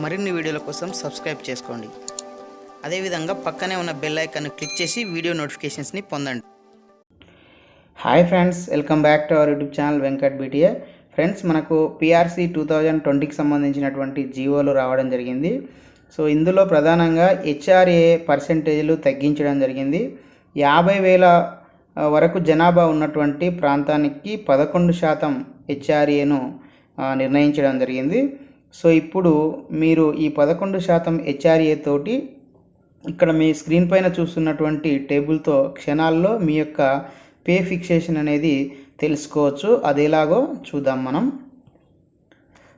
మరిన్ని వీడియోల కోసం సబ్స్క్రైబ్ చేసుకోండి. అదేవిధంగా పక్కనే ఉన్న బెల్ ఐకాన్ క్లిక్ చేసి వీడియో నోటిఫికేషన్స్ని పొందండి. Hi friends, welcome back to our YouTube channel వెంకట్బిటియా. ఫ్రెండ్స్, మనకు PRC 2020కి సంబంధించినటువంటి జీవోలు రావడం జరిగింది. సో ఇందులో ప్రధానంగా HRA పర్సెంటేజ్లు తగ్గించడం జరిగింది. 50,000 వరకు జనాభా ఉన్నటువంటి ప్రాంతానికి 11% HRAను నిర్ణయించడం జరిగింది. సో ఇప్పుడు మీరు ఈ 11% HRA తోటి ఇక్కడ మీ స్క్రీన్ పైన చూస్తున్నటువంటి టేబుల్తో క్షణాల్లో మీ యొక్క పే ఫిక్సేషన్ అనేది తెలుసుకోవచ్చు. అది ఎలాగో చూద్దాం మనం.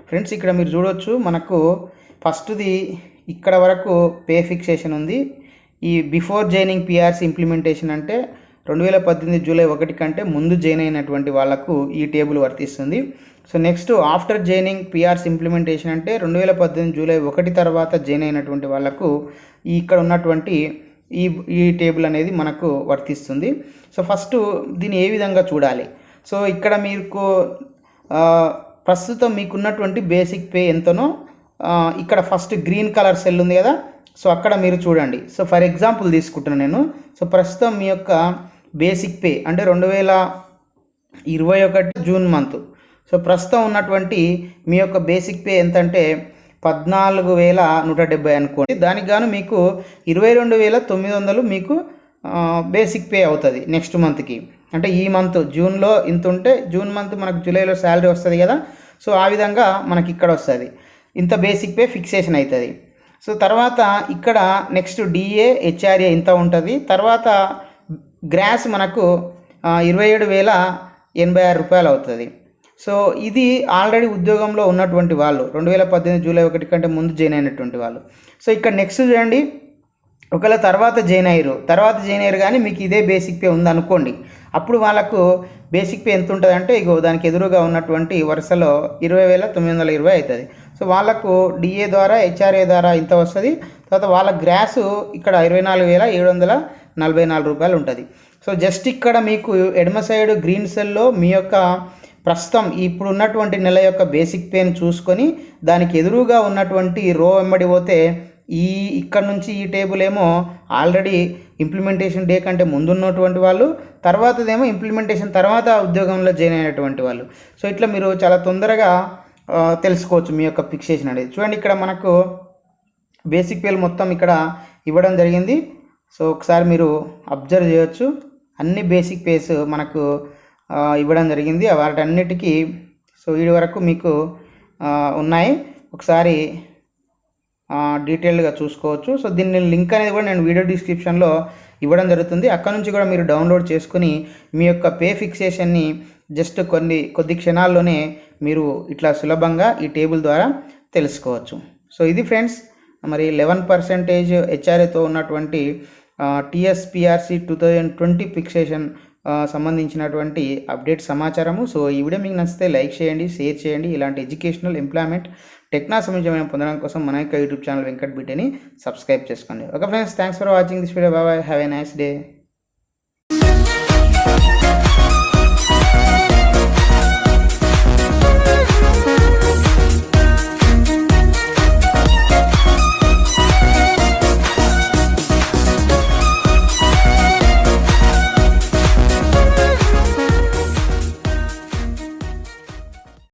ఫ్రెండ్స్, ఇక్కడ మీరు చూడవచ్చు, మనకు ఫస్ట్ది ఇక్కడ వరకు పే ఫిక్సేషన్ ఉంది. ఈ బిఫోర్ జాయినింగ్ PRC ఇంప్లిమెంటేషన్ అంటే 2018 జూలై 1 కంటే ముందు జాయిన్ అయినటువంటి వాళ్ళకు ఈ టేబుల్ వర్తిస్తుంది. So next after joining PRC implementation అంటే 2018 జూలై 1 తర్వాత జాయిన్ అయినటువంటి వాళ్ళకు ఇక్కడ ఉన్నటువంటి ఈ టేబుల్ అనేది మనకు వర్తిస్తుంది. సో ఫస్ట్ దీన్ని ఏ విధంగా చూడాలి? సో ఇక్కడ మీకు ప్రస్తుతం మీకున్నటువంటి బేసిక్ పే ఎంతనో ఇక్కడ ఫస్ట్ గ్రీన్ కలర్ సెల్ ఉంది కదా, సో అక్కడ మీరు చూడండి. సో ఫర్ ఎగ్జాంపుల్ తీసుకుంటున్నాను నేను. సో ప్రస్తుతం మీ యొక్క బేసిక్ పే అంటే 2021 జూన్ మంత్. సో ప్రస్తుతం ఉన్నటువంటి మీ యొక్క బేసిక్ పే ఎంత అంటే 14,170 అనుకోండి. దానికి గాను మీకు 22,900 మీకు బేసిక్ పే అవుతుంది నెక్స్ట్ మంత్కి. అంటే ఈ మంత్ జూన్లో ఇంత ఉంటే జూన్ మంత్ మనకు జూలైలో శాలరీ వస్తుంది కదా, సో ఆ విధంగా మనకి ఇక్కడ వస్తుంది. ఇంత బేసిక్ పే ఫిక్సేషన్ అవుతుంది. సో తర్వాత ఇక్కడ నెక్స్ట్ DA HRA ఇంత ఉంటుంది. తర్వాత గ్రాస్ మనకు 27,086 రూపాయలు అవుతుంది. సో ఇది ఆల్రెడీ ఉద్యోగంలో ఉన్నటువంటి వాళ్ళు, 2018 జూలై 1 కంటే ముందు జాయిన్ అయినటువంటి వాళ్ళు. సో ఇక్కడ నెక్స్ట్ చూడండి, ఒకవేళ తర్వాత జాయిన్ అయ్యారు కానీ మీకు ఇదే బేసిక్ పే ఉందనుకోండి, అప్పుడు వాళ్ళకు బేసిక్ పే ఎంత ఉంటుంది అంటే ఇగో దానికి ఎదురుగా ఉన్నటువంటి వరుసలో 20,920 అవుతుంది. సో వాళ్ళకు DA ద్వారా HRA ద్వారా ఇంత వస్తుంది. తర్వాత వాళ్ళ గ్రాసు ఇక్కడ 24,744 రూపాయలు ఉంటుంది. సో జస్ట్ ఇక్కడ మీకు ఎడమ సైడ్ గ్రీన్ సెల్లో మీ యొక్క ప్రస్తుతం ఇప్పుడు ఉన్నటువంటి నెల యొక్క బేసిక్ పేని చూసుకొని దానికి ఎదురుగా ఉన్నటువంటి రో వెంబడి పోతే ఇక్కడ నుంచి ఈ టేబుల్ ఏమో ఆల్రెడీ ఇంప్లిమెంటేషన్ డే కంటే ముందు ఉన్నటువంటి వాళ్ళు, తర్వాతదేమో ఇంప్లిమెంటేషన్ తర్వాత ఉద్యోగంలో జాయిన్ అయినటువంటి వాళ్ళు. సో ఇట్లా మీరు చాలా తొందరగా తెలుసుకోవచ్చు మీ యొక్క ఫిక్సేషన్ అనేది. చూడండి, ఇక్కడ మనకు బేసిక్ పేలు మొత్తం ఇక్కడ ఇవ్వడం జరిగింది. సో ఒకసారి మీరు అబ్జర్వ్ చేయొచ్చు, అన్ని బేసిక్ పేస్ మనకు ఇవ్వడం జరిగింది. వాటన్నిటికీ సో వీడి వరకు మీకు ఉన్నాయి. ఒకసారి డీటెయిల్గా చూసుకోవచ్చు. సో దీన్ని లింక్ అనేది కూడా నేను వీడియో డిస్క్రిప్షన్లో ఇవ్వడం జరుగుతుంది. అక్కడ నుంచి కూడా మీరు డౌన్లోడ్ చేసుకుని మీ యొక్క పే ఫిక్సేషన్ని జస్ట్ కొద్ది క్షణాల్లోనే మీరు ఇట్లా సులభంగా ఈ టేబుల్ ద్వారా తెలుసుకోవచ్చు. సో ఇది ఫ్రెండ్స్, మరి 11% HRAతో ఉన్నటువంటి PRC 2020 ఫిక్సేషన్ సంబంధించినటువంటి అప్డేట్ సమాచారము. సో ఈ వీడియో మీకు నచ్చితే లైక్ చేయండి, షేర్ చేయండి. ఇలాంటి ఎడ్యుకేషనల్, ఎంప్లాయ్మెంట్, టెక్నాలజీ సంబంధించిన పొందడం కోసం మన యొక్క యూట్యూబ్ ఛానల్ వెంకట్బిటిని సబ్స్క్రైబ్ చేసుకోండి. Okay friends, thanks for watching this video. Bye, have a nice day.